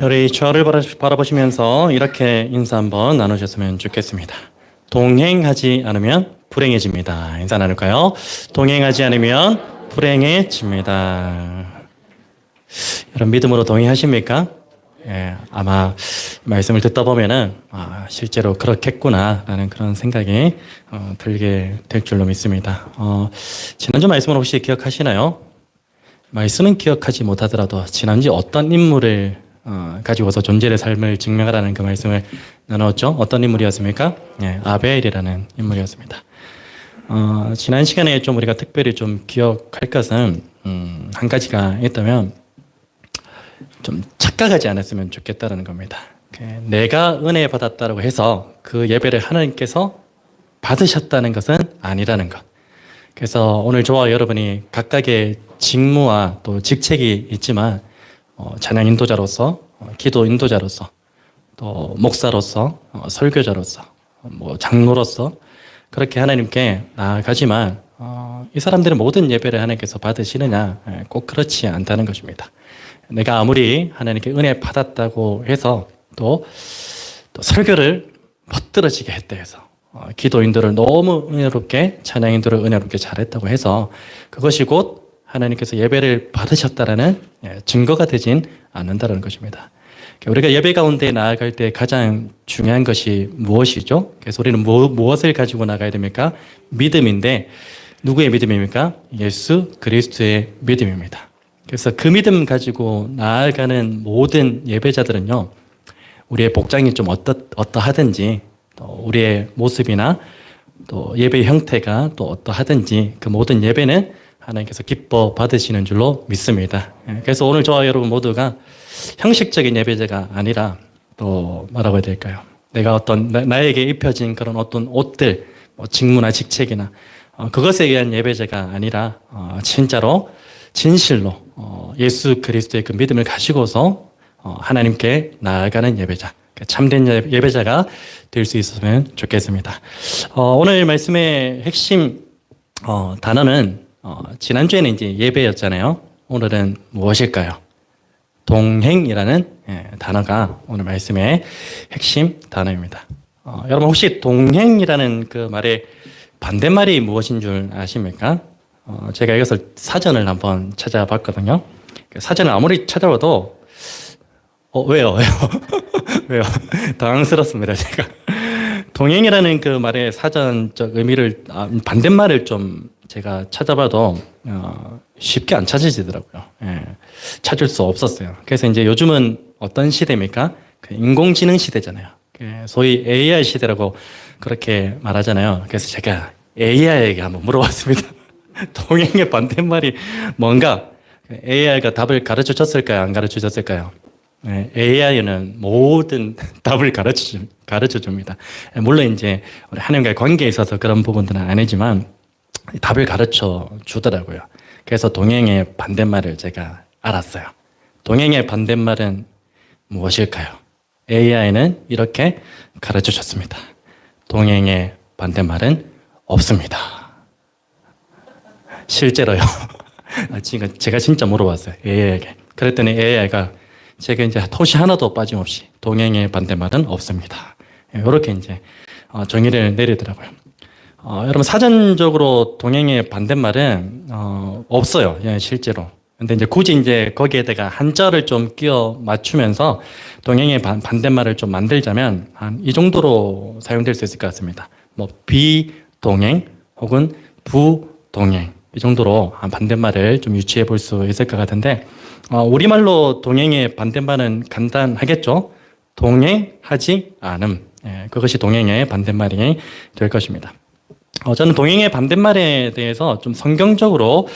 우리 저를 바라보시면서 이렇게 인사 한번 나누셨으면 좋겠습니다. 동행하지 않으면 불행해집니다. 인사 나눌까요? 동행하지 않으면 불행해집니다. 여러분 믿음으로 동행하십니까? 예, 아마 말씀을 듣다 보면은 실제로 그렇겠구나라는 그런 생각이 들게 될 줄로 믿습니다. 지난주 말씀을 혹시 기억하시나요? 말씀은 기억하지 못하더라도 지난주 어떤 인물을 가지고서 존재의 삶을 증명하라는 그 말씀을 나눴죠. 어떤 인물이었습니까? 예, 아벨이라는 인물이었습니다. 지난 시간에 좀 우리가 특별히 좀 기억할 것은 한 가지가 있다면 좀 착각하지 않았으면 좋겠다는 겁니다. 내가 은혜 받았다고 해서 그 예배를 하나님께서 받으셨다는 것은 아니라는 것. 그래서 오늘 저와 여러분이 각각의 직무와 또 직책이 있지만 찬양 인도자로서, 기도 인도자로서, 또 목사로서, 설교자로서, 장로로서 그렇게 하나님께 나아가지만 이 사람들의 모든 예배를 하나님께서 받으시느냐? 꼭 그렇지 않다는 것입니다. 내가 아무리 하나님께 은혜 받았다고 해서 또 설교를 멋들어지게 했다 해서 기도 인도를 너무 은혜롭게, 찬양 인도를 은혜롭게 잘했다고 해서 그것이 곧 하나님께서 예배를 받으셨다라는 증거가 되진 않는다는 것입니다. 우리가 예배 가운데 나아갈 때 가장 중요한 것이 무엇이죠? 그래서 우리는 무엇을 가지고 나가야 됩니까? 믿음인데 누구의 믿음입니까? 예수 그리스도의 믿음입니다. 그래서 그 믿음 가지고 나아가는 모든 예배자들은요, 우리의 복장이 좀 어떠하든지, 또 우리의 모습이나 또 예배의 형태가 또 어떠하든지 그 모든 예배는 하나님께서 기뻐 받으시는 줄로 믿습니다. 그래서 오늘 저와 여러분 모두가 형식적인 예배자가 아니라 또 뭐라고 해야 될까요? 내가 나에게 입혀진 그런 어떤 옷들, 직무나 직책이나 그것에 의한 예배자가 아니라 진짜로 진실로 예수 그리스도의 그 믿음을 가지고서 하나님께 나아가는 예배자, 참된 예배자가 될 수 있었으면 좋겠습니다. 오늘 말씀의 핵심 단어는 지난주에는 이제 예배였잖아요. 오늘은 무엇일까요? 동행이라는 단어가 오늘 말씀의 핵심 단어입니다. 여러분 혹시 동행이라는 그 말의 반대말이 무엇인 줄 아십니까? 제가 이것을 사전을 한번 찾아봤거든요. 사전을 아무리 찾아봐도 왜요? 왜요? 당황스럽습니다, 제가. 동행이라는 그 말의 사전적 의미를 반대말을 좀 제가 찾아봐도 쉽게 안 찾아지더라고요. 찾을 수 없었어요. 그래서 이제 요즘은 어떤 시대입니까? 인공지능 시대잖아요. 소위 AI 시대라고 그렇게 말하잖아요. 그래서 제가 AI에게 한번 물어봤습니다. 동행의 반대말이 뭔가? AI가 답을 가르쳐 줬을까요? 안 가르쳐 줬을까요? AI는 모든 답을 가르쳐 줍니다. 물론 이제 우리 하나님과의 관계에 있어서 그런 부분들은 아니지만 답을 가르쳐 주더라고요. 그래서 동행의 반대말을 제가 알았어요. 동행의 반대말은 무엇일까요? AI는 이렇게 가르쳐 줬습니다. 동행의 반대말은 없습니다. 실제로요. 지금 제가 진짜 물어봤어요. AI에게. 그랬더니 AI가 제가 이제 토시 하나도 빠짐없이 동행의 반대말은 없습니다. 이렇게 이제 정의를 내리더라고요. 여러분 사전적으로 동행의 반대말은 없어요. 실제로. 근데 이제 굳이 이제 거기에다가 한자를 좀 끼워 맞추면서 동행의 반대말을 좀 만들자면 한 이 정도로 사용될 수 있을 것 같습니다. 비동행 혹은 부동행 이 정도로 한 반대말을 좀 유추해 볼 수 있을 것 같은데 우리말로 동행의 반대말은 간단하겠죠. 동행하지 않음. 그것이 동행의 반대말이 될 것입니다. 저는 동행의 반대말에 대해서 좀 성경적으로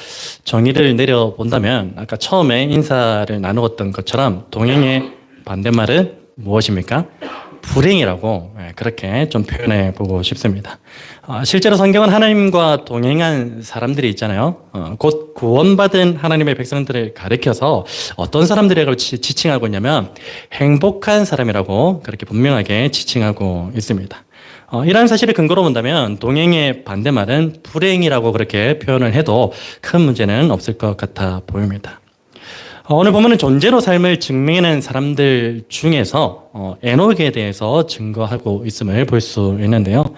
정의를 내려본다면 아까 처음에 인사를 나누었던 것처럼 동행의 반대말은 무엇입니까? 불행이라고 그렇게 좀 표현해 보고 싶습니다. 실제로 성경은 하나님과 동행한 사람들이 있잖아요. 곧 구원받은 하나님의 백성들을 가리켜서 어떤 사람들이라고 지칭하고 있냐면 행복한 사람이라고 그렇게 분명하게 지칭하고 있습니다. 이러한 사실을 근거로 본다면 동행의 반대말은 불행이라고 그렇게 표현을 해도 큰 문제는 없을 것 같아 보입니다. 오늘 보면은 존재로 삶을 증명하는 사람들 중에서 에녹에 대해서 증거하고 있음을 볼 수 있는데요.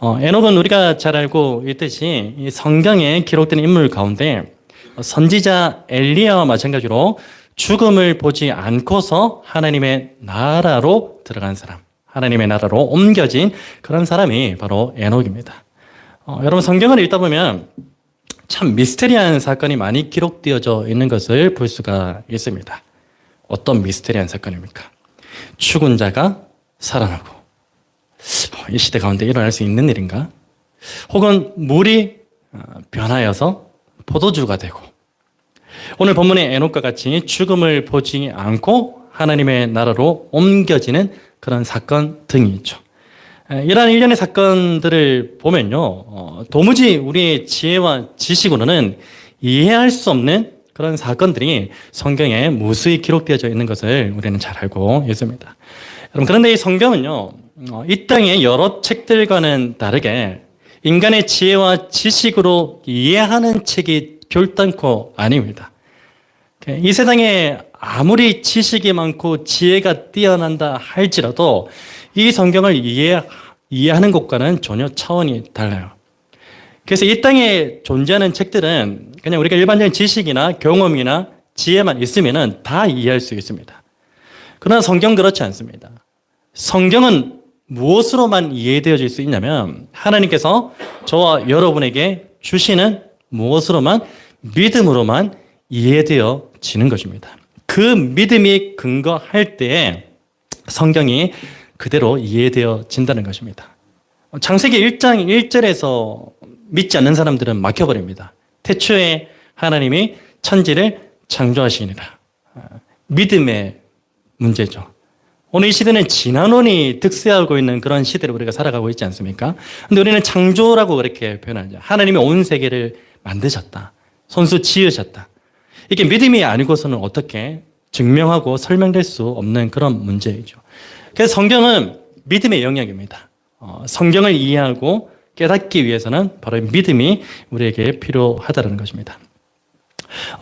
에녹은 우리가 잘 알고 있듯이 이 성경에 기록된 인물 가운데 선지자 엘리야와 마찬가지로 죽음을 보지 않고서 하나님의 나라로 들어간 사람, 하나님의 나라로 옮겨진 그런 사람이 바로 에녹입니다. 여러분 성경을 읽다 보면 참 미스테리한 사건이 많이 기록되어져 있는 것을 볼 수가 있습니다. 어떤 미스테리한 사건입니까? 죽은 자가 살아나고 이 시대 가운데 일어날 수 있는 일인가? 혹은 물이 변하여서 포도주가 되고 오늘 본문의 에녹과 같이 죽음을 보지 않고 하나님의 나라로 옮겨지는 그런 사건 등이 있죠. 이러한 일련의 사건들을 보면요, 도무지 우리의 지혜와 지식으로는 이해할 수 없는 그런 사건들이 성경에 무수히 기록되어져 있는 것을 우리는 잘 알고 있습니다. 여러분, 그런데 이 성경은요, 이 땅의 여러 책들과는 다르게 인간의 지혜와 지식으로 이해하는 책이 결단코 아닙니다. 이 세상에 아무리 지식이 많고 지혜가 뛰어난다 할지라도 이 성경을 이해하는 것과는 전혀 차원이 달라요. 그래서 이 땅에 존재하는 책들은 그냥 우리가 일반적인 지식이나 경험이나 지혜만 있으면 다 이해할 수 있습니다. 그러나 성경은 그렇지 않습니다. 성경은 무엇으로만 이해되어질 수 있냐면 하나님께서 저와 여러분에게 주시는 무엇으로만 믿음으로만 이해되어지는 것입니다. 그 믿음이 근거할 때에 성경이 그대로 이해되어진다는 것입니다. 창세기 1장 1절에서 믿지 않는 사람들은 막혀버립니다. 태초에 하나님이 천지를 창조하시니라. 믿음의 문제죠. 오늘 이 시대는 진화론이 득세하고 있는 그런 시대를 우리가 살아가고 있지 않습니까? 근데 우리는 창조라고 그렇게 표현하죠. 하나님이 온 세계를 만드셨다. 손수 지으셨다. 이게 믿음이 아니고서는 어떻게 증명하고 설명될 수 없는 그런 문제이죠. 그래서 성경은 믿음의 영역입니다. 성경을 이해하고 깨닫기 위해서는 바로 믿음이 우리에게 필요하다는 것입니다.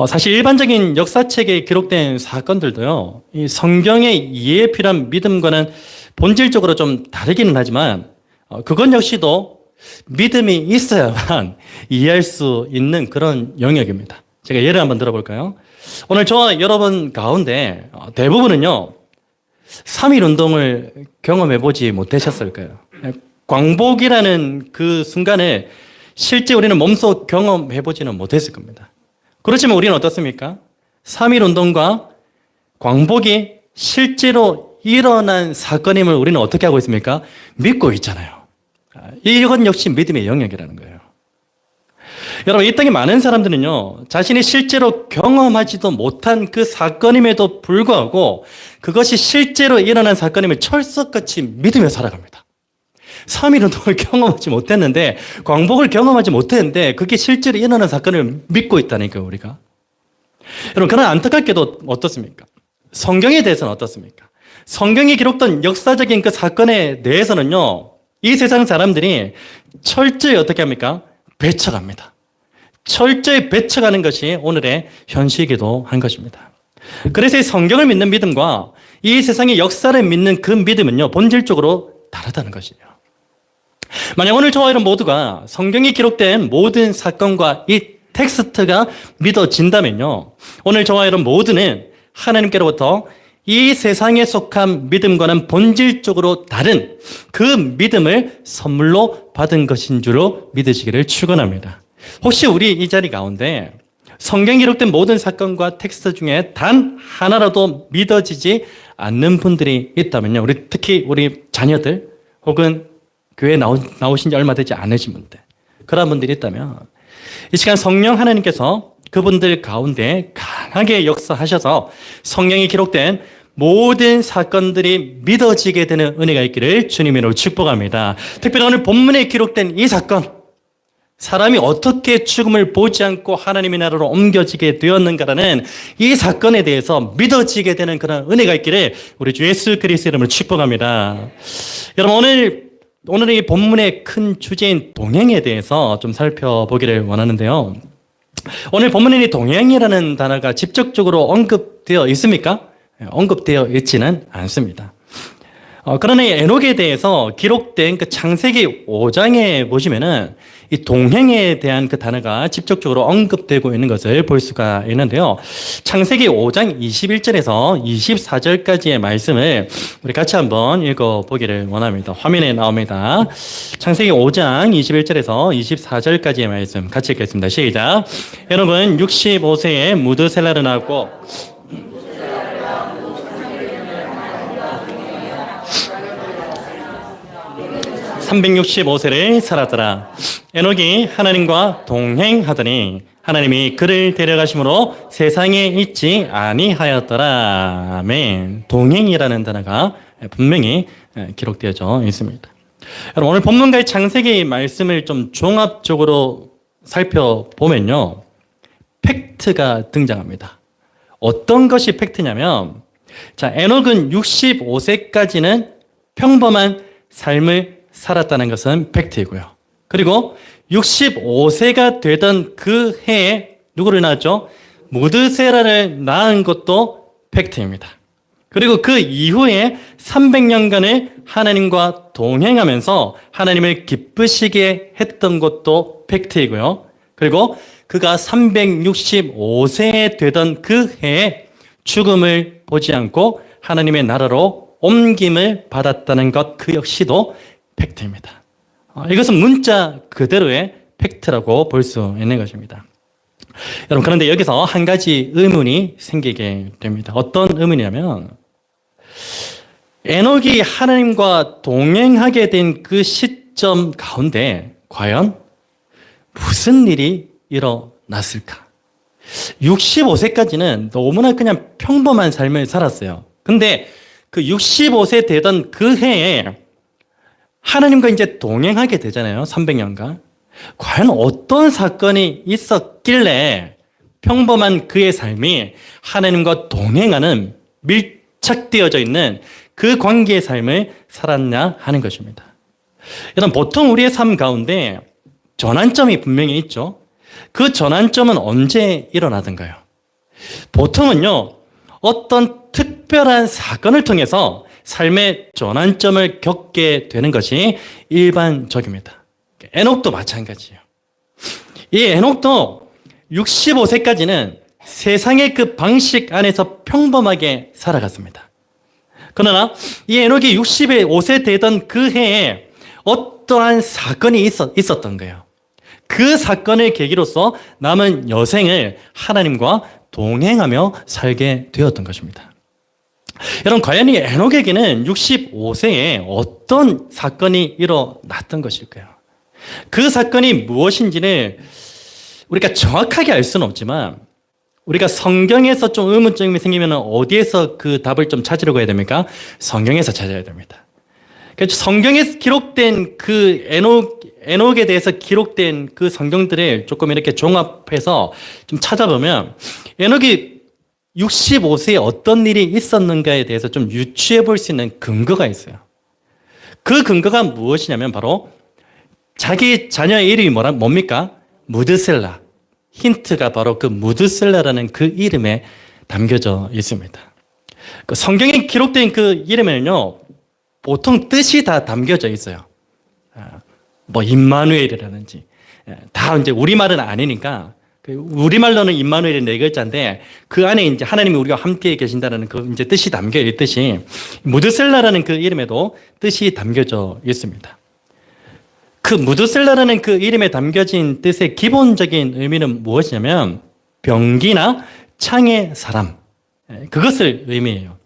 사실 일반적인 역사책에 기록된 사건들도요, 이 성경의 이해에 필요한 믿음과는 본질적으로 좀 다르기는 하지만, 그건 역시도 믿음이 있어야만 이해할 수 있는 그런 영역입니다. 제가 예를 한번 들어볼까요? 오늘 저와 여러분 가운데 대부분은요, 3.1 운동을 경험해보지 못하셨을까요? 광복이라는 그 순간을 실제 우리는 몸소 경험해보지는 못했을 겁니다. 그렇지만 우리는 어떻습니까? 3.1 운동과 광복이 실제로 일어난 사건임을 우리는 어떻게 하고 있습니까? 믿고 있잖아요. 이건 역시 믿음의 영역이라는 거예요. 여러분, 이 땅에 많은 사람들은요, 자신이 실제로 경험하지도 못한 그 사건임에도 불구하고 그것이 실제로 일어난 사건임을 철석같이 믿으며 살아갑니다. 3.1 운동을 경험하지 못했는데, 광복을 경험하지 못했는데, 그게 실제로 일어난 사건을 믿고 있다니까요, 우리가. 여러분, 그러나 안타깝게도 어떻습니까? 성경에 대해서는 어떻습니까? 성경에 기록된 역사적인 그 사건에 대해서는요, 이 세상 사람들이 철저히 어떻게 합니까? 배척합니다. 철저히 배척하는 것이 오늘의 현실이기도 한 것입니다. 그래서 이 성경을 믿는 믿음과 이 세상의 역사를 믿는 그 믿음은요, 본질적으로 다르다는 것이에요. 만약 오늘 저와 여러분 모두가 성경이 기록된 모든 사건과 이 텍스트가 믿어진다면요, 오늘 저와 여러분 모두는 하나님께로부터 이 세상에 속한 믿음과는 본질적으로 다른 그 믿음을 선물로 받은 것인 줄로 믿으시기를 축원합니다. 혹시 우리 이 자리 가운데 성경에 기록된 모든 사건과 텍스트 중에 단 하나라도 믿어지지 않는 분들이 있다면요, 특히 우리 자녀들 혹은 교회에 나오신 지 얼마 되지 않으신 분들, 그런 분들이 있다면 이 시간 성령 하나님께서 그분들 가운데 강하게 역사하셔서 성경에 기록된 모든 사건들이 믿어지게 되는 은혜가 있기를 주님으로 축복합니다. 특별히 오늘 본문에 기록된 이 사건, 사람이 어떻게 죽음을 보지 않고 하나님의 나라로 옮겨지게 되었는가라는 이 사건에 대해서 믿어지게 되는 그런 은혜가 있기를 우리 주 예수 그리스도의 이름으로 축복합니다. 여러분, 오늘 이 본문의 큰 주제인 동행에 대해서 좀 살펴보기를 원하는데요. 오늘 본문에 동행이라는 단어가 직접적으로 언급되어 있습니까? 언급되어 있지는 않습니다. 그러나 에녹에 대해서 기록된 그 창세기 5장에 보시면은 이 동행에 대한 그 단어가 직접적으로 언급되고 있는 것을 볼 수가 있는데요. 창세기 5장 21절에서 24절까지의 말씀을 우리 같이 한번 읽어보기를 원합니다. 화면에 나옵니다. 창세기 5장 21절에서 24절까지의 말씀 같이 읽겠습니다. 시작. 에녹은 65세에 무드셀라를 낳았고 365세를 살았더라. 에녹이 하나님과 동행하더니 하나님이 그를 데려가심으로 세상에 있지 아니하였더라. 아멘. 동행이라는 단어가 분명히 기록되어져 있습니다. 여러분, 오늘 본문과의 창세기 말씀을 좀 종합적으로 살펴보면요, 팩트가 등장합니다. 어떤 것이 팩트냐면, 자, 에녹은 65세까지는 평범한 삶을 살았다는 것은 팩트이고요. 그리고 65세가 되던 그 해에 누구를 낳았죠? 무드세라를 낳은 것도 팩트입니다. 그리고 그 이후에 300년간을 하나님과 동행하면서 하나님을 기쁘시게 했던 것도 팩트이고요. 그리고 그가 365세 되던 그 해에 죽음을 보지 않고 하나님의 나라로 옮김을 받았다는 것, 그 역시도 팩트입니다. 이것은 문자 그대로의 팩트라고 볼 수 있는 것입니다. 여러분, 그런데 여기서 한 가지 의문이 생기게 됩니다. 어떤 의문이냐면, 에녹이 하나님과 동행하게 된 그 시점 가운데 과연 무슨 일이 일어났을까? 65세까지는 너무나 그냥 평범한 삶을 살았어요. 근데 그 65세 되던 그 해에 하나님과 이제 동행하게 되잖아요. 300년간. 과연 어떤 사건이 있었길래 평범한 그의 삶이 하나님과 동행하는 밀착되어져 있는 그 관계의 삶을 살았냐 하는 것입니다. 여러분, 보통 우리의 삶 가운데 전환점이 분명히 있죠. 그 전환점은 언제 일어나던가요? 보통은요, 어떤 특별한 사건을 통해서 삶의 전환점을 겪게 되는 것이 일반적입니다. 에녹도 마찬가지예요. 이 에녹도 65세까지는 세상의 그 방식 안에서 평범하게 살아갔습니다. 그러나 이 에녹이 65세 되던 그 해에 어떠한 사건이 있었던 거예요. 그 사건을 계기로서 남은 여생을 하나님과 동행하며 살게 되었던 것입니다. 여러분, 과연 이 에녹에게는 65세에 어떤 사건이 일어났던 것일까요? 그 사건이 무엇인지는 우리가 정확하게 알 수는 없지만, 우리가 성경에서 좀 의문점이 생기면 어디에서 그 답을 좀 찾으려고 해야 됩니까? 성경에서 찾아야 됩니다. 그래서 성경에 기록된 그 에녹에 대해서 기록된 그 성경들을 조금 이렇게 종합해서 좀 찾아보면, 에녹이 65세에 어떤 일이 있었는가에 대해서 좀 유추해 볼 수 있는 근거가 있어요. 그 근거가 무엇이냐면 바로 자기 자녀의 이름이 뭡니까? 무드셀라. 힌트가 바로 그 무드셀라라는 그 이름에 담겨져 있습니다. 그 성경에 기록된 그 이름에는요, 보통 뜻이 다 담겨져 있어요. 뭐 임마누엘이라든지, 다 이제 우리말은 아니니까, 우리말로는 임마누엘이 4글자인데 그 안에 이제 하나님이 우리와 함께 계신다는 그 이제 뜻이 담겨 있듯이 무드셀라라는 그 이름에도 뜻이 담겨져 있습니다. 그 무드셀라라는 그 이름에 담겨진 뜻의 기본적인 의미는 무엇이냐면 병기나 창의 사람, 그것을 의미해요.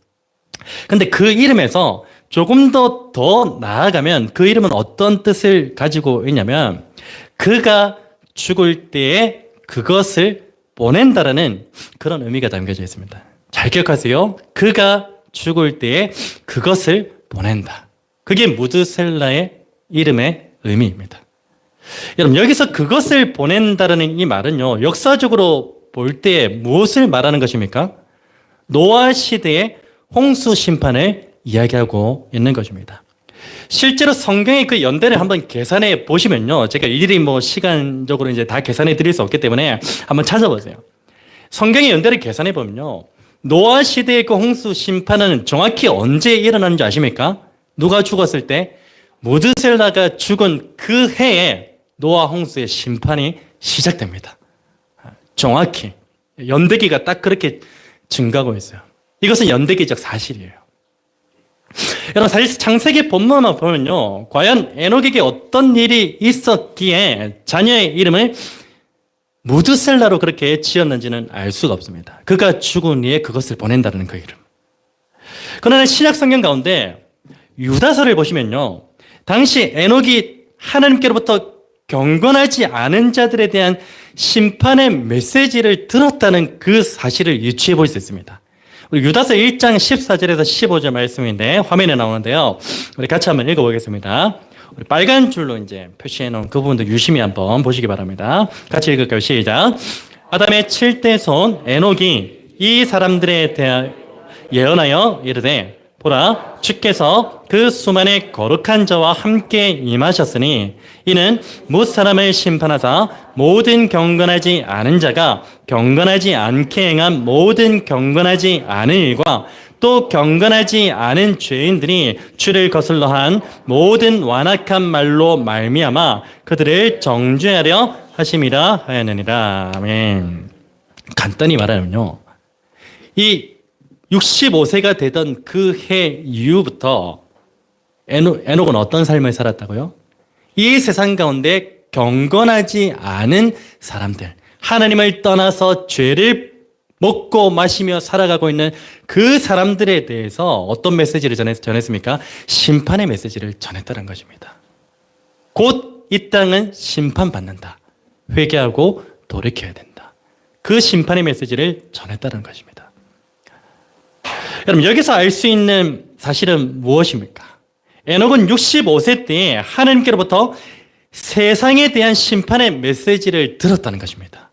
근데 그 이름에서 조금 더 나아가면 그 이름은 어떤 뜻을 가지고 있냐면, 그가 죽을 때에 그것을 보낸다라는 그런 의미가 담겨져 있습니다. 잘 기억하세요. 그가 죽을 때에 그것을 보낸다. 그게 무드셀라의 이름의 의미입니다. 여러분, 여기서 그것을 보낸다라는 이 말은요, 역사적으로 볼 때 무엇을 말하는 것입니까? 노아 시대의 홍수 심판을 이야기하고 있는 것입니다. 실제로 성경의 그 연대를 한번 계산해 보시면요. 제가 일일이 뭐 시간적으로 이제 다 계산해 드릴 수 없기 때문에 한번 찾아보세요. 성경의 연대를 계산해 보면요. 노아 시대의 그 홍수 심판은 정확히 언제 일어나는 줄 아십니까? 누가 죽었을 때? 무드셀라가 죽은 그 해에 노아 홍수의 심판이 시작됩니다. 정확히. 연대기가 딱 그렇게 증가하고 있어요. 이것은 연대기적 사실이에요. 여러분, 사실 창세기 본문만 보면요. 과연 에녹에게 어떤 일이 있었기에 자녀의 이름을 무드셀라로 그렇게 지었는지는 알 수가 없습니다. 그가 죽은 후에 그것을 보낸다는 그 이름. 그러나 신약 성경 가운데 유다서를 보시면요. 당시 에녹이 하나님께로부터 경건하지 않은 자들에 대한 심판의 메시지를 들었다는 그 사실을 유추해 볼 수 있습니다. 우리 유다서 1장 14절에서 15절 말씀인데 화면에 나오는데요. 우리 같이 한번 읽어보겠습니다. 우리 빨간 줄로 이제 표시해 놓은 그 부분도 유심히 한번 보시기 바랍니다. 같이 읽을까요? 시작. 아담의 7대 손 에녹이 이 사람들에 대하여 예언하여 이르되 보라 주께서 그 수만의 거룩한 자와 함께 임하셨으니 이는 뭇 사람을 심판하사 모든 경건하지 않은 자가 경건하지 않게 행한 모든 경건하지 않은 일과 또 경건하지 않은 죄인들이 주를 거슬러 한 모든 완악한 말로 말미암아 그들을 정죄하려 하심이라 하였느니라. 아멘. 간단히 말하면요. 이 65세가 되던 그 해 이후부터 에녹은 어떤 삶을 살았다고요? 이 세상 가운데 경건하지 않은 사람들, 하나님을 떠나서 죄를 먹고 마시며 살아가고 있는 그 사람들에 대해서 어떤 메시지를 전했습니까? 심판의 메시지를 전했다는 것입니다. 곧 이 땅은 심판받는다. 회개하고 돌이켜야 된다. 그 심판의 메시지를 전했다는 것입니다. 여러분, 여기서 알 수 있는 사실은 무엇입니까? 에녹은 65세 때에 하나님께로부터 세상에 대한 심판의 메시지를 들었다는 것입니다.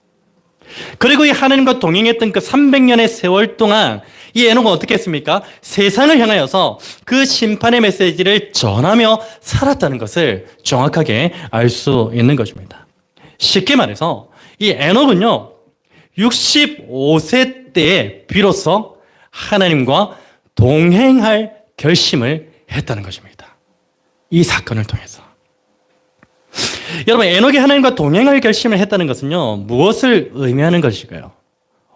그리고 이 하나님과 동행했던 그 300년의 세월 동안 이 에녹은 어떻게 했습니까? 세상을 향하여서 그 심판의 메시지를 전하며 살았다는 것을 정확하게 알 수 있는 것입니다. 쉽게 말해서 이 에녹은요, 65세 때에 비로소 하나님과 동행할 결심을 했다는 것입니다. 이 사건을 통해서. 여러분, 에녹이 하나님과 동행할 결심을 했다는 것은요, 무엇을 의미하는 것일까요?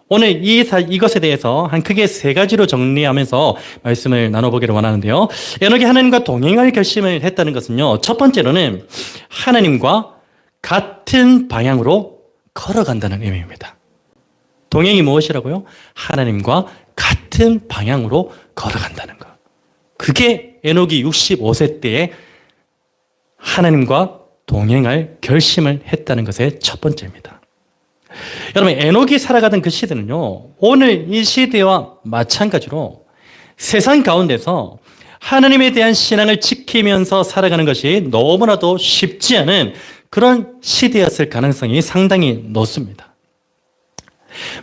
오늘 이것에 대해서 한 크게 세 가지로 정리하면서 말씀을 나눠보기를 원하는데요. 에녹이 하나님과 동행할 결심을 했다는 것은요, 첫 번째로는 하나님과 같은 방향으로 걸어간다는 의미입니다. 동행이 무엇이라고요? 하나님과 같은 방향으로 걸어간다는 것. 그게 에녹이 65세 때에 하나님과 동행할 결심을 했다는 것의 첫 번째입니다. 여러분, 에녹이 살아가던 그 시대는요, 오늘 이 시대와 마찬가지로 세상 가운데서 하나님에 대한 신앙을 지키면서 살아가는 것이 너무나도 쉽지 않은 그런 시대였을 가능성이 상당히 높습니다.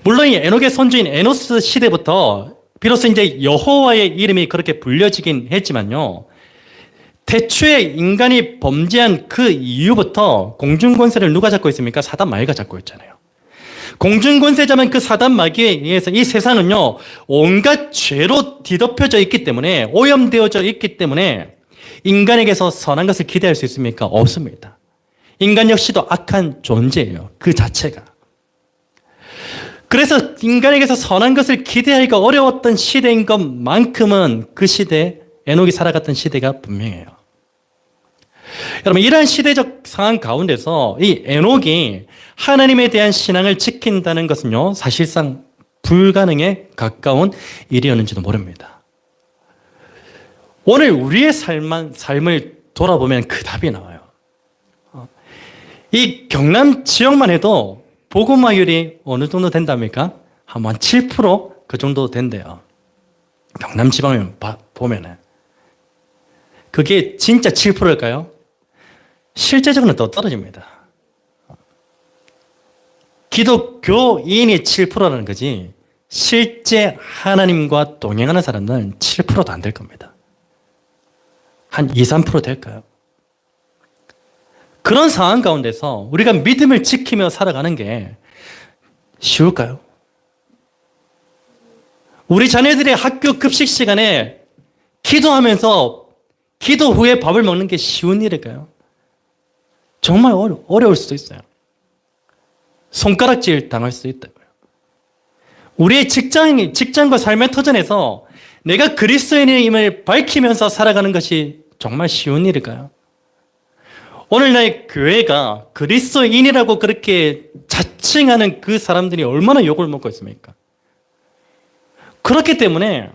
물론 이 에녹의 선주인 에노스 시대부터 비로소 이제 여호와의 이름이 그렇게 불려지긴 했지만요, 태초에 인간이 범죄한 그 이후부터 공중권세를 누가 잡고 있습니까? 사단 마귀가 잡고 있잖아요. 공중권세자만 그 사단 마귀에 의해서 이 세상은요, 온갖 죄로 뒤덮여져 있기 때문에, 오염되어져 있기 때문에 인간에게서 선한 것을 기대할 수 있습니까? 없습니다. 인간 역시도 악한 존재예요. 그 자체가. 그래서 인간에게서 선한 것을 기대하기가 어려웠던 시대인 것만큼은 그 시대, 에녹이 살아갔던 시대가 분명해요. 여러분, 이러한 시대적 상황 가운데서 이 에녹이 하나님에 대한 신앙을 지킨다는 것은요, 사실상 불가능에 가까운 일이었는지도 모릅니다. 오늘 우리의 삶을 돌아보면 그 답이 나와요. 이 경남 지역만 해도 복음화율이 어느 정도 된답니까? 한 7%그 정도 된대요. 경남 지방에 보면은. 그게 진짜 7%일까요? 실제적으로는 더 떨어집니다. 기독교인이 7%라는 거지, 실제 하나님과 동행하는 사람은 7%도 안 될 겁니다. 한 2, 3% 될까요? 그런 상황 가운데서 우리가 믿음을 지키며 살아가는 게 쉬울까요? 우리 자녀들의 학교 급식 시간에 기도하면서 기도 후에 밥을 먹는 게 쉬운 일일까요? 정말 어려울 수도 있어요. 손가락질 당할 수도 있다고요. 우리의 직장과 삶의 터전에서 내가 그리스도인임을 밝히면서 살아가는 것이 정말 쉬운 일일까요? 오늘날 교회가 그리스도인이라고 그렇게 자칭하는 그 사람들이 얼마나 욕을 먹고 있습니까? 그렇기 때문에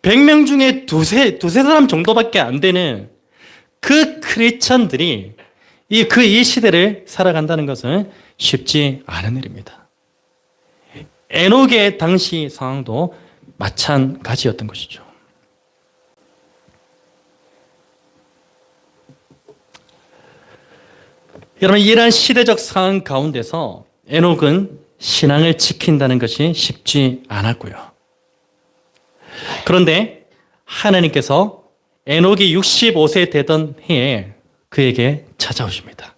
100명 중에 두세 사람 정도밖에 안 되는 그 크리스천들이 이 시대를 살아간다는 것은 쉽지 않은 일입니다. 에녹의 당시 상황도 마찬가지였던 것이죠. 여러분, 이러한 시대적 상황 가운데서 에녹은 신앙을 지킨다는 것이 쉽지 않았고요. 그런데 하나님께서 에녹이 65세 되던 해에 그에게 찾아오십니다.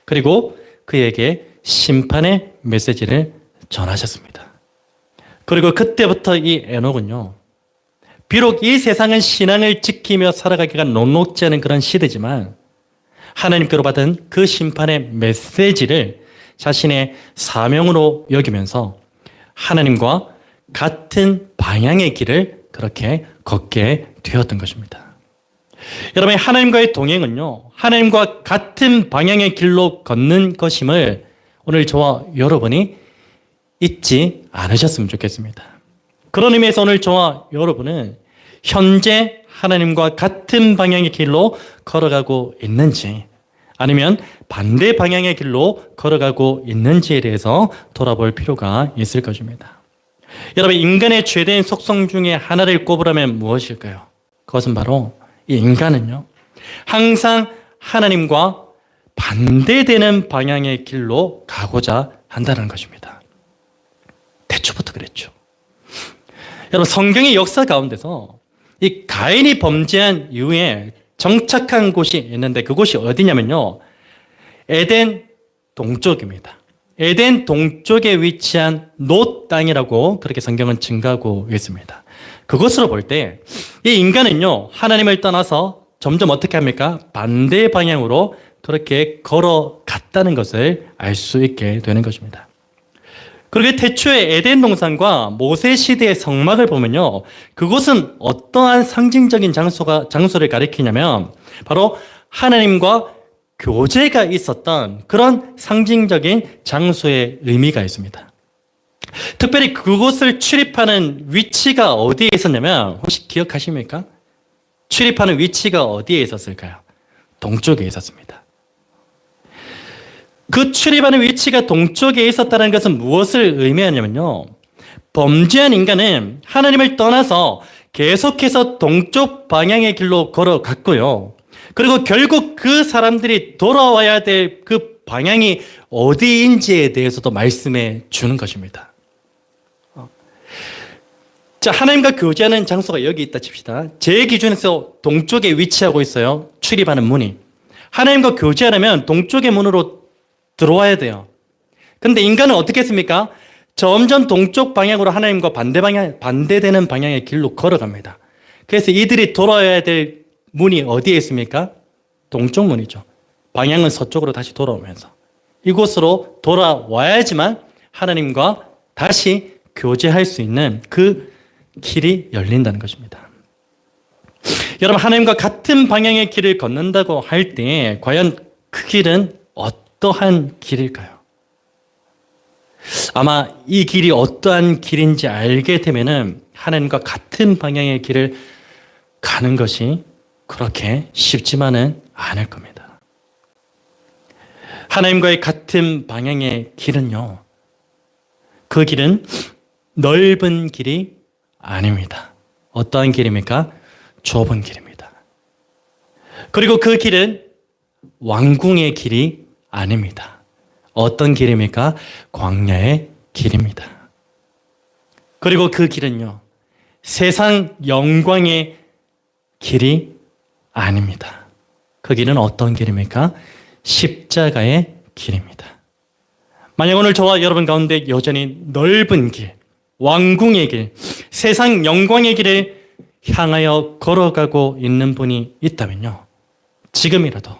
그리고 그에게 심판의 메시지를 전하셨습니다. 그리고 그때부터 이 에녹은요, 비록 이 세상은 신앙을 지키며 살아가기가 녹록지 않은 그런 시대지만 하나님께로 받은 그 심판의 메시지를 자신의 사명으로 여기면서 하나님과 같은 방향의 길을 그렇게 걷게 되었던 것입니다. 여러분, 하나님과의 동행은요, 하나님과 같은 방향의 길로 걷는 것임을 오늘 저와 여러분이 잊지 않으셨으면 좋겠습니다. 그런 의미에서 오늘 저와 여러분은 현재 하나님과 같은 방향의 길로 걸어가고 있는지, 아니면 반대 방향의 길로 걸어가고 있는지에 대해서 돌아볼 필요가 있을 것입니다. 여러분, 인간의 죄된 속성 중에 하나를 꼽으라면 무엇일까요? 그것은 바로 이 인간은요, 항상 하나님과 반대되는 방향의 길로 가고자 한다는 것입니다. 태초부터 그랬죠. 여러분, 성경의 역사 가운데서 이 가인이 범죄한 이후에 정착한 곳이 있는데 그곳이 어디냐면요, 에덴 동쪽입니다. 에덴 동쪽에 위치한 놋 땅이라고 그렇게 성경은 증가하고 있습니다. 그것으로 볼 때 이 인간은요, 하나님을 떠나서 점점 어떻게 합니까? 반대 방향으로 그렇게 걸어갔다는 것을 알 수 있게 되는 것입니다. 그리고 태초의 에덴 동산과 모세 시대의 성막을 보면요, 그곳은 어떠한 상징적인 장소를 가리키냐면 바로 하나님과 교제가 있었던 그런 상징적인 장소의 의미가 있습니다. 특별히 그곳을 출입하는 위치가 어디에 있었냐면 혹시 기억하십니까? 출입하는 위치가 어디에 있었을까요? 동쪽에 있었습니다. 그 출입하는 위치가 동쪽에 있었다는 것은 무엇을 의미하냐면요, 범죄한 인간은 하나님을 떠나서 계속해서 동쪽 방향의 길로 걸어갔고요, 그리고 결국 그 사람들이 돌아와야 될 그 방향이 어디인지에 대해서도 말씀해 주는 것입니다. 자, 하나님과 교제하는 장소가 여기 있다 칩시다. 제 기준에서 동쪽에 위치하고 있어요, 출입하는 문이. 하나님과 교제하려면 동쪽의 문으로 들어와야 돼요. 근데 인간은 어떻게 했습니까? 점점 동쪽 방향으로 하나님과 반대되는 방향의 길로 걸어갑니다. 그래서 이들이 돌아와야 될 문이 어디에 있습니까? 동쪽 문이죠. 방향은 서쪽으로 다시 돌아오면서 이곳으로 돌아와야지만 하나님과 다시 교제할 수 있는 그 길이 열린다는 것입니다. 여러분, 하나님과 같은 방향의 길을 걷는다고 할 때 과연 그 길은 어떠한 길일까요? 아마 이 길이 어떠한 길인지 알게 되면은 하나님과 같은 방향의 길을 가는 것이 그렇게 쉽지만은 않을 겁니다. 하나님과의 같은 방향의 길은요, 그 길은 넓은 길이 아닙니다. 어떠한 길입니까? 좁은 길입니다. 그리고 그 길은 왕궁의 길이 아닙니다. 어떤 길입니까? 광야의 길입니다. 그리고 그 길은요, 세상 영광의 길이 아닙니다. 그 길은 어떤 길입니까? 십자가의 길입니다. 만약 오늘 저와 여러분 가운데 여전히 넓은 길, 왕궁의 길, 세상 영광의 길을 향하여 걸어가고 있는 분이 있다면요, 지금이라도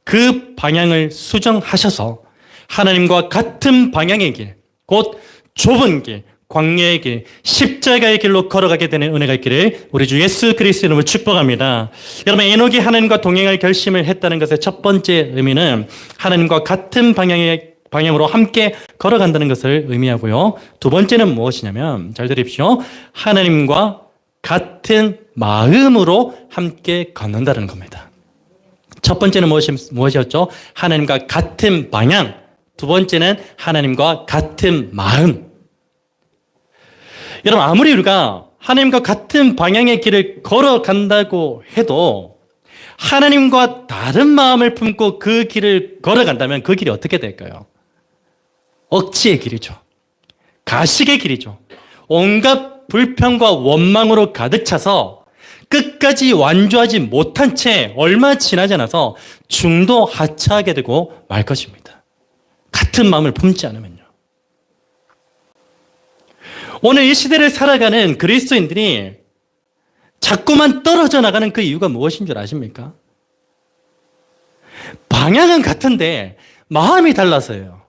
그 방향을 수정하셔서 하나님과 같은 방향의 길, 곧 좁은 길, 광야의 길, 십자가의 길로 걸어가게 되는 은혜가 있기를 우리 주 예수 그리스도의 이름으로 축복합니다. 여러분, 에녹이 하나님과 동행할 결심을 했다는 것의 첫 번째 의미는 하나님과 같은 방향으로 함께 걸어간다는 것을 의미하고요. 두 번째는 무엇이냐면, 잘 들으십시오, 하나님과 같은 마음으로 함께 걷는다는 겁니다. 첫 번째는 무엇이었죠? 하나님과 같은 방향. 두 번째는 하나님과 같은 마음. 여러분, 아무리 우리가 하나님과 같은 방향의 길을 걸어간다고 해도 하나님과 다른 마음을 품고 그 길을 걸어간다면 그 길이 어떻게 될까요? 억지의 길이죠. 가식의 길이죠. 온갖 불평과 원망으로 가득 차서 끝까지 완주하지 못한 채 얼마 지나지 않아서 중도 하차하게 되고 말 것입니다. 같은 마음을 품지 않으면요. 오늘 이 시대를 살아가는 그리스도인들이 자꾸만 떨어져 나가는 그 이유가 무엇인 줄 아십니까? 방향은 같은데 마음이 달라서요.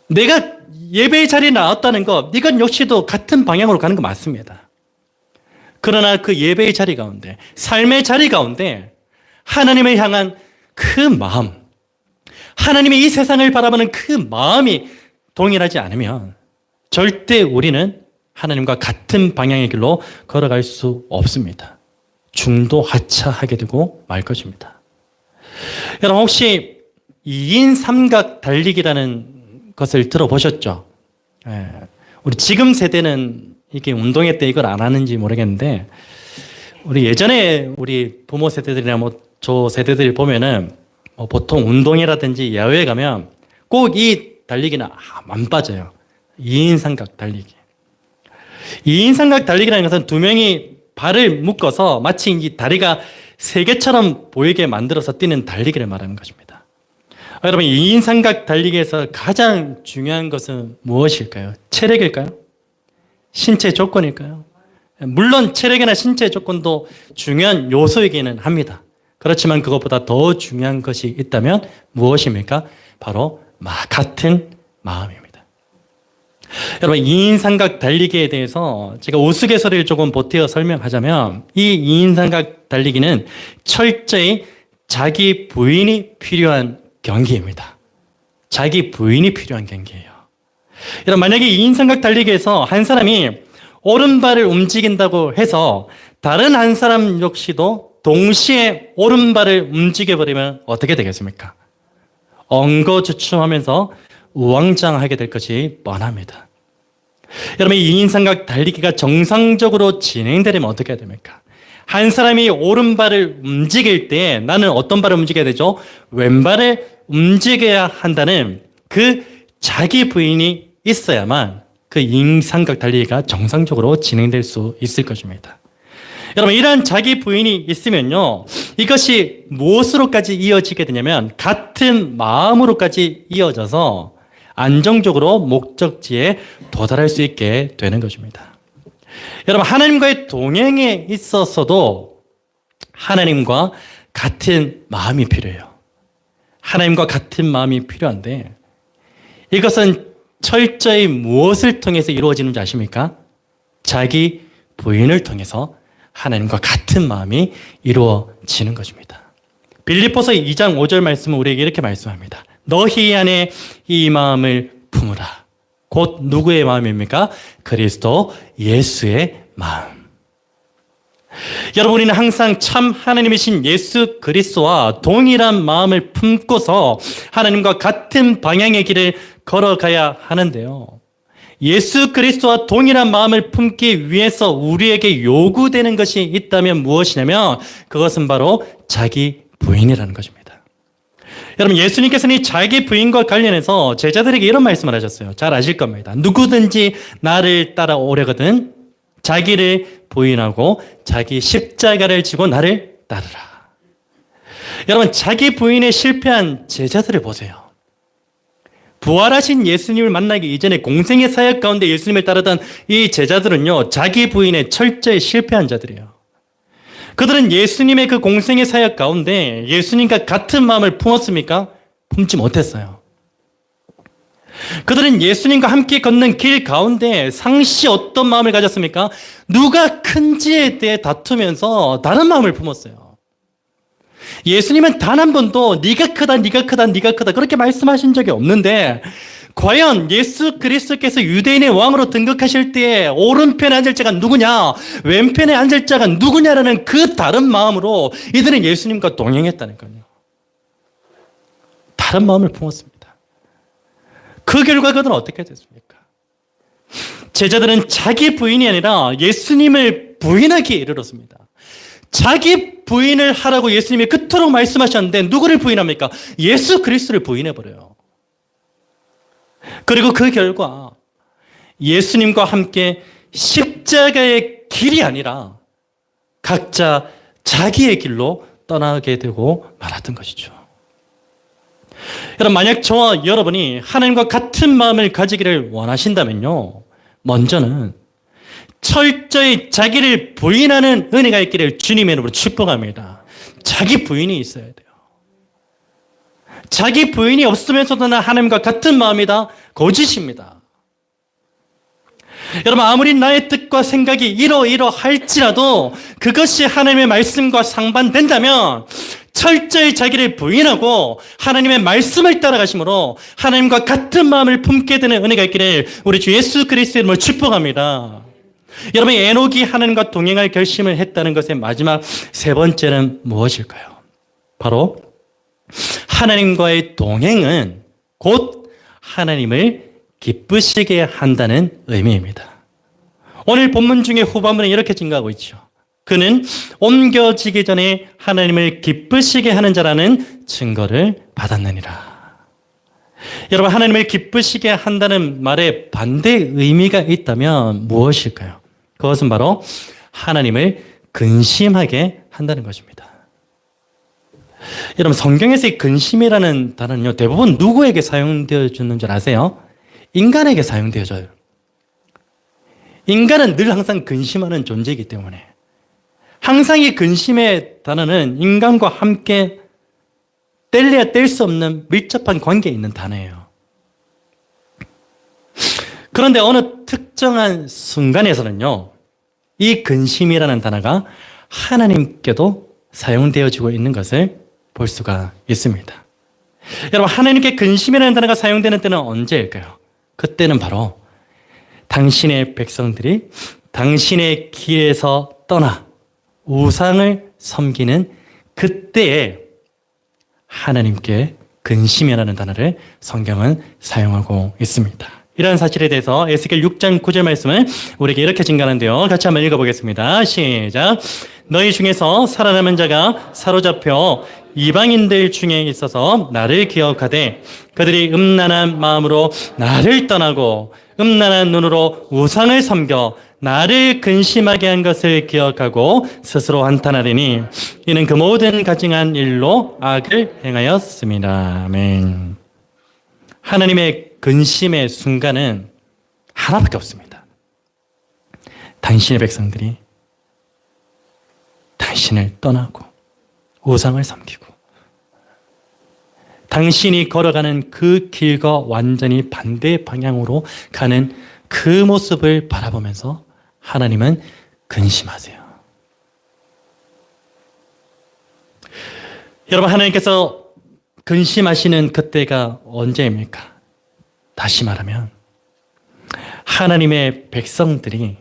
내가 예배의 자리에 나왔다는 것, 이건 역시도 같은 방향으로 가는 거 맞습니다. 그러나 그 예배의 자리 가운데, 삶의 자리 가운데 하나님을 향한 그 마음, 하나님의 이 세상을 바라보는 그 마음이 동일하지 않으면 절대 우리는 하나님과 같은 방향의 길로 걸어갈 수 없습니다. 중도 하차하게 되고 말 것입니다. 여러분, 혹시 2인 삼각 달리기라는 것을 들어보셨죠? 우리 지금 세대는 이게 운동회 때 이걸 안 하는지 모르겠는데, 우리 예전에 우리 부모 세대들이나 저 세대들 보면은 보통 운동회라든지 야외에 가면 꼭 이 달리기는 안 빠져요. 2인 삼각 달리기. 2인 삼각 달리기라는 것은 두 명이 발을 묶어서 마치 이 다리가 세 개처럼 보이게 만들어서 뛰는 달리기를 말하는 것입니다. 여러분, 2인 삼각 달리기에서 가장 중요한 것은 무엇일까요? 체력일까요? 신체 조건일까요? 물론 체력이나 신체 조건도 중요한 요소이기는 합니다. 그렇지만 그것보다 더 중요한 것이 있다면 무엇입니까? 바로 같은 마음입니다. 여러분, 2인 삼각 달리기에 대해서 제가 우스갯소리를 조금 보태어 설명하자면, 이 2인 삼각 달리기는 철저히 자기 부인이 필요한 경기입니다. 자기 부인이 필요한 경기예요. 여러분, 만약에 2인 삼각 달리기에서 한 사람이 오른발을 움직인다고 해서 다른 한 사람 역시도 동시에 오른발을 움직여버리면 어떻게 되겠습니까? 엉거주춤하면서 우왕좌왕하게 될 것이 뻔합니다. 여러분, 이 2인 삼각 달리기가 정상적으로 진행되려면 어떻게 해야 됩니까? 한 사람이 오른발을 움직일 때 나는 어떤 발을 움직여야 되죠? 왼발을 움직여야 한다는 그 자기 부인이 있어야만 그 2인 삼각 달리기가 정상적으로 진행될 수 있을 것입니다. 여러분, 이러한 자기 부인이 있으면요, 이것이 무엇으로까지 이어지게 되냐면 같은 마음으로까지 이어져서 안정적으로 목적지에 도달할 수 있게 되는 것입니다. 여러분, 하나님과의 동행에 있어서도 하나님과 같은 마음이 필요해요. 하나님과 같은 마음이 필요한데, 이것은 철저히 무엇을 통해서 이루어지는지 아십니까? 자기 부인을 통해서 하나님과 같은 마음이 이루어지는 것입니다. 빌립보서 2장 5절 말씀은 우리에게 이렇게 말씀합니다. 너희 안에 이 마음을 품으라. 곧 누구의 마음입니까? 그리스도 예수의 마음. 여러분, 우리는 항상 참 하나님이신 예수 그리스도와 동일한 마음을 품고서 하나님과 같은 방향의 길을 걸어가야 하는데요, 예수 그리스도와 동일한 마음을 품기 위해서 우리에게 요구되는 것이 있다면 무엇이냐면 그것은 바로 자기 부인이라는 것입니다. 여러분, 예수님께서는 이 자기 부인과 관련해서 제자들에게 이런 말씀을 하셨어요. 잘 아실 겁니다. 누구든지 나를 따라오려거든 자기를 부인하고 자기 십자가를 지고 나를 따르라. 여러분, 자기 부인에 실패한 제자들을 보세요. 부활하신 예수님을 만나기 이전에 공생의 사역 가운데 예수님을 따르던 이 제자들은요, 자기 부인에 철저히 실패한 자들이에요. 그들은 예수님의 그 공생의 사역 가운데 예수님과 같은 마음을 품었습니까? 품지 못했어요. 그들은 예수님과 함께 걷는 길 가운데 상시 어떤 마음을 가졌습니까? 누가 큰지에 대해 다투면서 다른 마음을 품었어요. 예수님은 단 한 번도 네가 크다, 네가 크다, 네가 크다 그렇게 말씀하신 적이 없는데, 과연 예수 그리스도께서 유대인의 왕으로 등극하실 때에 오른편에 앉을 자가 누구냐, 왼편에 앉을 자가 누구냐라는 그 다른 마음으로 이들은 예수님과 동행했다는 거예요. 다른 마음을 품었습니다. 그 결과 그들은 어떻게 됐습니까? 제자들은 자기 부인이 아니라 예수님을 부인하기에 이르렀습니다. 자기 부인을 하라고 예수님이 그토록 말씀하셨는데 누구를 부인합니까? 예수 그리스도를 부인해버려요. 그리고 그 결과 예수님과 함께 십자가의 길이 아니라 각자 자기의 길로 떠나게 되고 말았던 것이죠. 여러분, 만약 저와 여러분이 하나님과 같은 마음을 가지기를 원하신다면요, 먼저는 철저히 자기를 부인하는 은혜가 있기를 주님의 이름으로 축복합니다. 자기 부인이 있어야 돼요. 자기 부인이 없으면서도 나 하나님과 같은 마음이다? 거짓입니다. 여러분, 아무리 나의 뜻과 생각이 이러이러할지라도 그것이 하나님의 말씀과 상반된다면 철저히 자기를 부인하고 하나님의 말씀을 따라가심으로 하나님과 같은 마음을 품게 되는 은혜가 있기를 우리 주 예수 그리스도의 이름으로 축복합니다. 여러분, 에녹이 하나님과 동행할 결심을 했다는 것의 마지막 세 번째는 무엇일까요? 바로 하나님과의 동행은 곧 하나님을 기쁘시게 한다는 의미입니다. 오늘 본문 중에 후반부는 이렇게 증가하고 있죠. 그는 옮겨지기 전에 하나님을 기쁘시게 하는 자라는 증거를 받았느니라. 여러분, 하나님을 기쁘시게 한다는 말에 반대 의미가 있다면 무엇일까요? 그것은 바로 하나님을 근심하게 한다는 것입니다. 여러분, 성경에서의 근심이라는 단어는요, 대부분 누구에게 사용되어지는 줄 아세요? 인간에게 사용되어져요. 인간은 늘 항상 근심하는 존재이기 때문에 항상 이 근심의 단어는 인간과 함께 뗄래야 뗄 수 없는 밀접한 관계에 있는 단어예요. 그런데 어느 특정한 순간에서는요, 이 근심이라는 단어가 하나님께도 사용되어지고 있는 것을 볼 수가 있습니다. 여러분, 하나님께 근심이라는 단어가 사용되는 때는 언제일까요? 그때는 바로 당신의 백성들이 당신의 길에서 떠나 우상을 섬기는 그때에 하나님께 근심이라는 단어를 성경은 사용하고 있습니다. 이러한 사실에 대해서 에스겔 6장 9절 말씀을 우리에게 이렇게 증가하는데요. 같이 한번 읽어보겠습니다. 시작. 너희 중에서 살아남은 자가 사로잡혀 이방인들 중에 있어서 나를 기억하되 그들이 음란한 마음으로 나를 떠나고 음란한 눈으로 우상을 섬겨 나를 근심하게 한 것을 기억하고 스스로 한탄하리니 이는 그 모든 가증한 일로 악을 행하였습니다. 아멘. 하나님의 근심의 순간은 하나밖에 없습니다. 당신의 백성들이 당신을 떠나고 우상을 섬기고 당신이 걸어가는 그 길과 완전히 반대 방향으로 가는 그 모습을 바라보면서 하나님은 근심하세요. 여러분, 하나님께서 근심하시는 그때가 언제입니까? 다시 말하면 하나님의 백성들이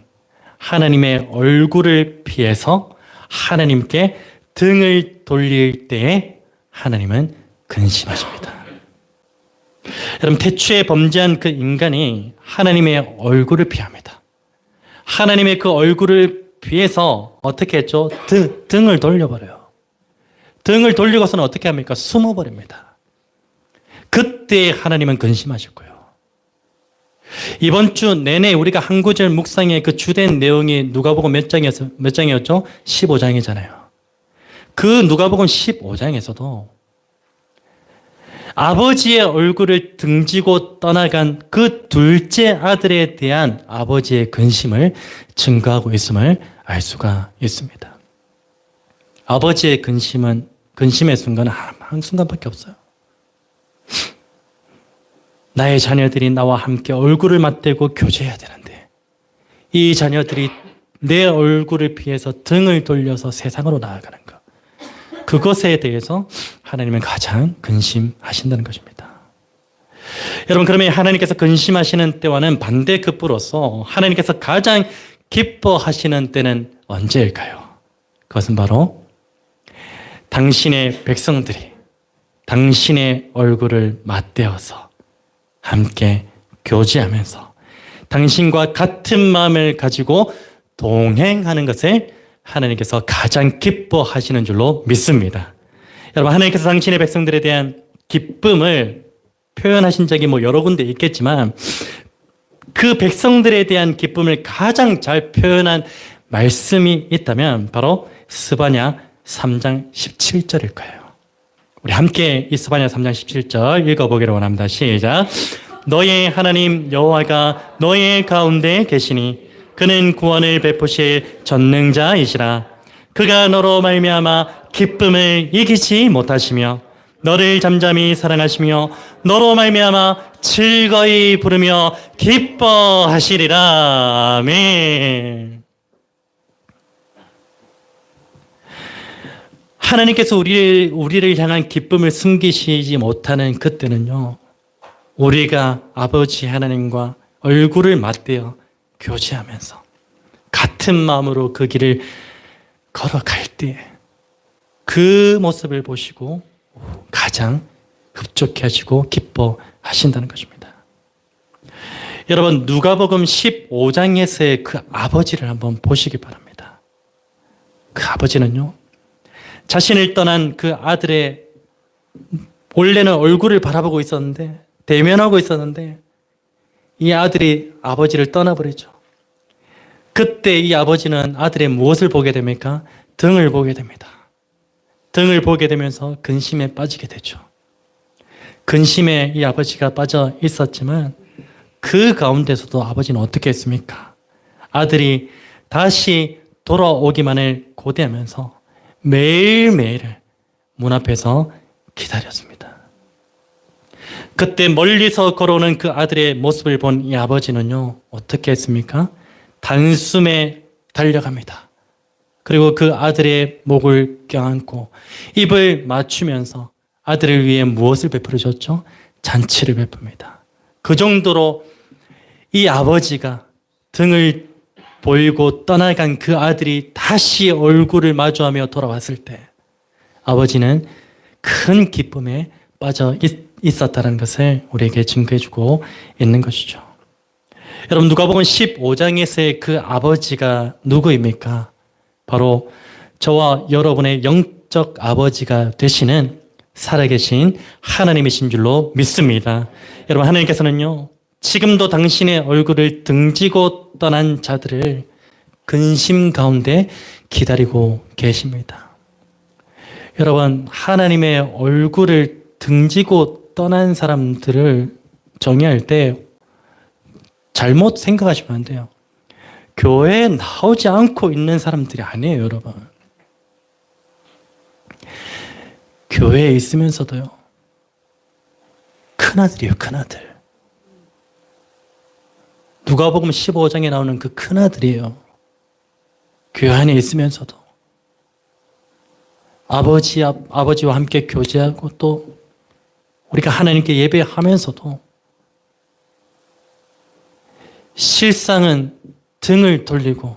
하나님의 얼굴을 피해서 하나님께 등을 돌릴 때에 하나님은 근심하십니다. 여러분, 태초에 범죄한 그 인간이 하나님의 얼굴을 피합니다. 하나님의 그 얼굴을 피해서 어떻게 했죠? 등을 돌려버려요. 등을 돌리고서는 어떻게 합니까? 숨어버립니다. 그때 하나님은 근심하실 거예요. 이번 주 내내 우리가 한 구절 묵상의 그 주된 내용이 누가복음 몇 장이었죠? 15장이잖아요. 그 누가복음 15장에서도 아버지의 얼굴을 등지고 떠나간 그 둘째 아들에 대한 아버지의 근심을 증거하고 있음을 알 수가 있습니다. 아버지의 근심의 순간은 한 순간밖에 없어요. 나의 자녀들이 나와 함께 얼굴을 맞대고 교제해야 되는데 이 자녀들이 내 얼굴을 피해서 등을 돌려서 세상으로 나아가는 것, 그것에 대해서 하나님은 가장 근심하신다는 것입니다. 여러분, 그러면 하나님께서 근심하시는 때와는 반대급부로서 하나님께서 가장 기뻐하시는 때는 언제일까요? 그것은 바로 당신의 백성들이 당신의 얼굴을 맞대어서 함께 교제하면서 당신과 같은 마음을 가지고 동행하는 것을 하나님께서 가장 기뻐하시는 줄로 믿습니다. 여러분, 하나님께서 당신의 백성들에 대한 기쁨을 표현하신 적이 여러 군데 있겠지만 그 백성들에 대한 기쁨을 가장 잘 표현한 말씀이 있다면 바로 스바냐 3장 17절일 거예요. 우리 함께 이 스바냐 3장 17절 읽어보기를 원합니다. 시작. 너의 하나님 여호와가 너의 가운데 계시니 그는 구원을 베푸실 전능자이시라. 그가 너로 말미암아 기쁨을 이기지 못하시며 너를 잠잠히 사랑하시며 너로 말미암아 즐거이 부르며 기뻐하시리라. 아멘. 하나님께서 우리를 향한 기쁨을 숨기시지 못하는 그때는요, 우리가 아버지 하나님과 얼굴을 맞대어 교제하면서 같은 마음으로 그 길을 걸어갈 때 그 모습을 보시고 가장 흡족해 하시고 기뻐하신다는 것입니다. 여러분, 누가복음 15장에서의 그 아버지를 한번 보시기 바랍니다. 그 아버지는요, 자신을 떠난 그 아들의 원래는 얼굴을 바라보고 있었는데, 대면하고 있었는데 이 아들이 아버지를 떠나버리죠. 그때 이 아버지는 아들의 무엇을 보게 됩니까? 등을 보게 됩니다. 등을 보게 되면서 근심에 빠지게 되죠. 근심에 이 아버지가 빠져 있었지만 그 가운데서도 아버지는 어떻게 했습니까? 아들이 다시 돌아오기만을 고대하면서 매일매일 문 앞에서 기다렸습니다. 그때 멀리서 걸어오는 그 아들의 모습을 본 이 아버지는요, 어떻게 했습니까? 단숨에 달려갑니다. 그리고 그 아들의 목을 껴안고 입을 맞추면서 아들을 위해 무엇을 베풀어 줬죠? 잔치를 베풉니다. 그 정도로 이 아버지가 등을 보이고 떠나간 그 아들이 다시 얼굴을 마주하며 돌아왔을 때 아버지는 큰 기쁨에 빠져 있었다는 것을 우리에게 증거해주고 있는 것이죠. 여러분, 누가복음 15장에서의 그 아버지가 누구입니까? 바로 저와 여러분의 영적 아버지가 되시는 살아계신 하나님이신 줄로 믿습니다. 여러분, 하나님께서는요, 지금도 당신의 얼굴을 등지고 떠난 자들을 근심 가운데 기다리고 계십니다. 여러분, 하나님의 얼굴을 등지고 떠난 사람들을 정의할 때 잘못 생각하시면 안 돼요. 교회에 나오지 않고 있는 사람들이 아니에요, 여러분. 교회에 있으면서도요, 큰아들이에요, 큰아들. 누가복음 15장에 나오는 그 큰아들이에요. 교회 안에 있으면서도 아버지와 함께 교제하고 또 우리가 하나님께 예배하면서도 실상은 등을 돌리고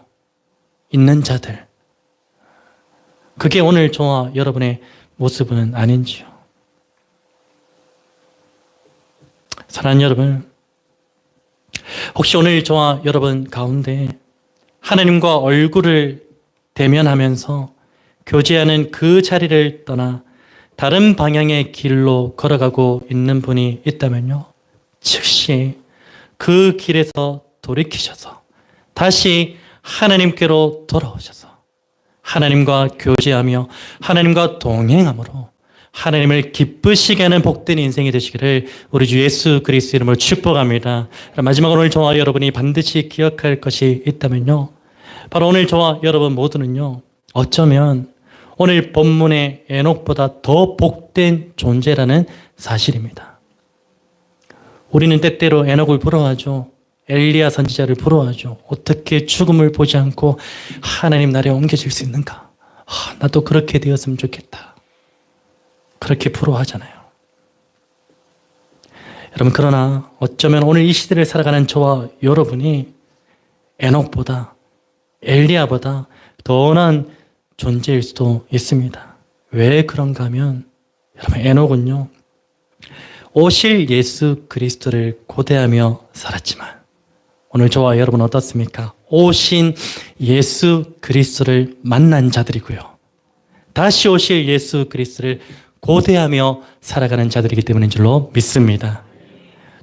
있는 자들, 그게 오늘 저와 여러분의 모습은 아닌지요. 사랑하는 여러분, 혹시 오늘 저와 여러분 가운데 하나님과 얼굴을 대면하면서 교제하는 그 자리를 떠나 다른 방향의 길로 걸어가고 있는 분이 있다면요, 즉시 그 길에서 돌이키셔서 다시 하나님께로 돌아오셔서 하나님과 교제하며 하나님과 동행함으로 하나님을 기쁘시게 하는 복된 인생이 되시기를 우리 주 예수 그리스도 이름으로 축복합니다. 마지막으로 오늘 저와 여러분이 반드시 기억할 것이 있다면요, 바로 오늘 저와 여러분 모두는요, 어쩌면 오늘 본문의 에녹보다 더 복된 존재라는 사실입니다. 우리는 때때로 에녹을 부러워하죠. 엘리야 선지자를 부러워하죠. 어떻게 죽음을 보지 않고 하나님 나라에 옮겨질 수 있는가? 나도 그렇게 되었으면 좋겠다. 그렇게 부러워하잖아요. 여러분, 그러나 어쩌면 오늘 이 시대를 살아가는 저와 여러분이 에녹보다, 엘리야보다 더 나은 존재일 수도 있습니다. 왜 그런가 하면, 여러분, 에녹은요, 오실 예수 그리스도를 고대하며 살았지만 오늘 저와 여러분 어떻습니까? 오신 예수 그리스도를 만난 자들이고요, 다시 오실 예수 그리스도를 고대하며 살아가는 자들이기 때문인 줄로 믿습니다.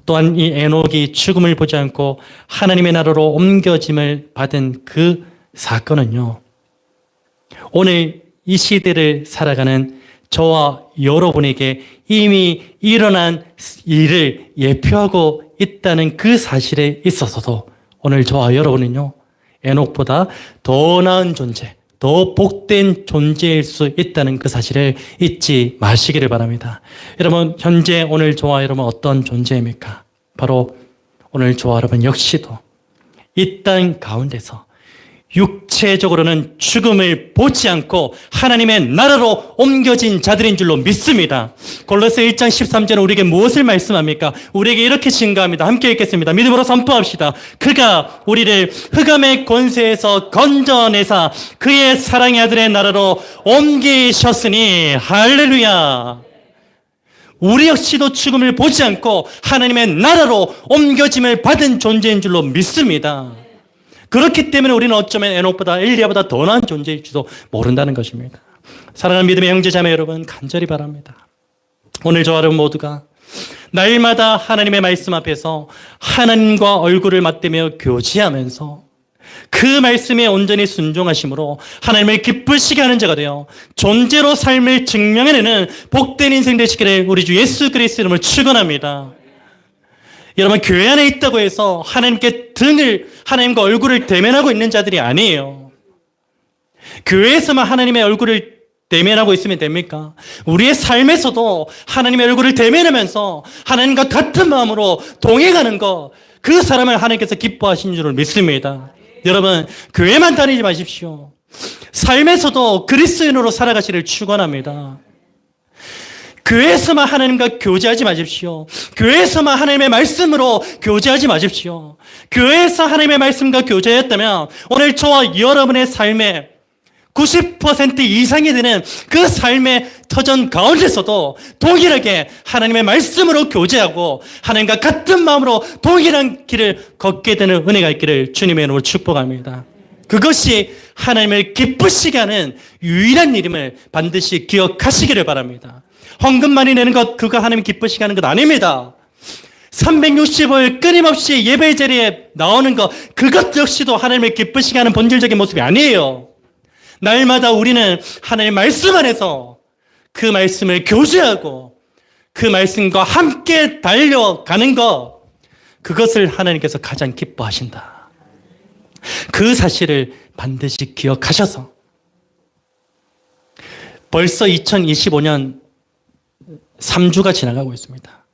또한 이 에녹이 죽음을 보지 않고 하나님의 나라로 옮겨짐을 받은 그 사건은요, 오늘 이 시대를 살아가는 저와 여러분에게 이미 일어난 일을 예표하고 있다는 그 사실에 있어서도 오늘 저와 여러분은요, 에녹보다 더 나은 존재, 더 복된 존재일 수 있다는 그 사실을 잊지 마시기를 바랍니다. 여러분, 현재 오늘 저와 여러분 어떤 존재입니까? 바로 오늘 저와 여러분 역시도 이 땅 가운데서 육체적으로는 죽음을 보지 않고 하나님의 나라로 옮겨진 자들인 줄로 믿습니다. 골로새 1장 13절은 우리에게 무엇을 말씀합니까? 우리에게 이렇게 증가합니다. 함께 읽겠습니다. 믿음으로 선포합시다. 그가 우리를 흑암의 권세에서 건져내사 그의 사랑의 아들의 나라로 옮기셨으니 할렐루야. 우리 역시도 죽음을 보지 않고 하나님의 나라로 옮겨짐을 받은 존재인 줄로 믿습니다. 그렇기 때문에 우리는 어쩌면 에녹보다 엘리야보다 더 나은 존재일지도 모른다는 것입니다. 사랑하는 믿음의 형제자매 여러분, 간절히 바랍니다. 오늘 저와 여러분 모두가 날마다 하나님의 말씀 앞에서 하나님과 얼굴을 맞대며 교제하면서 그 말씀에 온전히 순종하심으로 하나님을 기쁘시게 하는 자가 되어 존재로 삶을 증명해내는 복된 인생 되시기를 우리 주 예수 그리스도 이름으로 축원합니다. 여러분, 교회 안에 있다고 해서 하나님께 하나님과 얼굴을 대면하고 있는 자들이 아니에요. 교회에서만 하나님의 얼굴을 대면하고 있으면 됩니까? 우리의 삶에서도 하나님의 얼굴을 대면하면서 하나님과 같은 마음으로 동행하는 것, 그 사람을 하나님께서 기뻐하신 줄을 믿습니다. 여러분, 교회만 다니지 마십시오. 삶에서도 그리스도인으로 살아가시를 축원합니다. 교회에서만 하나님과 교제하지 마십시오. 교회에서만 하나님의 말씀으로 교제하지 마십시오. 교회에서 하나님의 말씀과 교제했다면 오늘 저와 여러분의 삶에 90% 이상이 되는 그 삶의 터전 가운데서도 동일하게 하나님의 말씀으로 교제하고 하나님과 같은 마음으로 동일한 길을 걷게 되는 은혜가 있기를 주님의 이름으로 축복합니다. 그것이 하나님을 기쁘시게 하는 유일한 일임을 반드시 기억하시기를 바랍니다. 헌금 많이 내는 것, 그거 하나님 기쁘시게 하는 것 아닙니다. 365일 끊임없이 예배 자리에 나오는 것, 그것 역시도 하나님을 기쁘시게 하는 본질적인 모습이 아니에요. 날마다 우리는 하나님의 말씀 안에서 그 말씀을 교제하고 그 말씀과 함께 달려가는 것, 그것을 하나님께서 가장 기뻐하신다. 그 사실을 반드시 기억하셔서 벌써 2025년 3주가 지나가고 있습니다.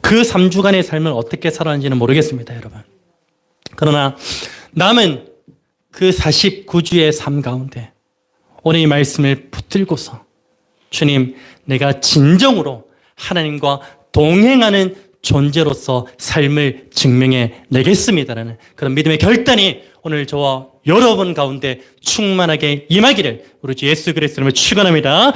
그 3주간의 삶을 어떻게 살았는지는 모르겠습니다, 여러분. 그러나 남은 그 49주의 삶 가운데 오늘 이 말씀을 붙들고서 주님, 내가 진정으로 하나님과 동행하는 존재로서 삶을 증명해 내겠습니다라는 그런 믿음의 결단이 오늘 저와 여러분 가운데 충만하게 임하기를 우리 주 예수 그리스도를 축원합니다.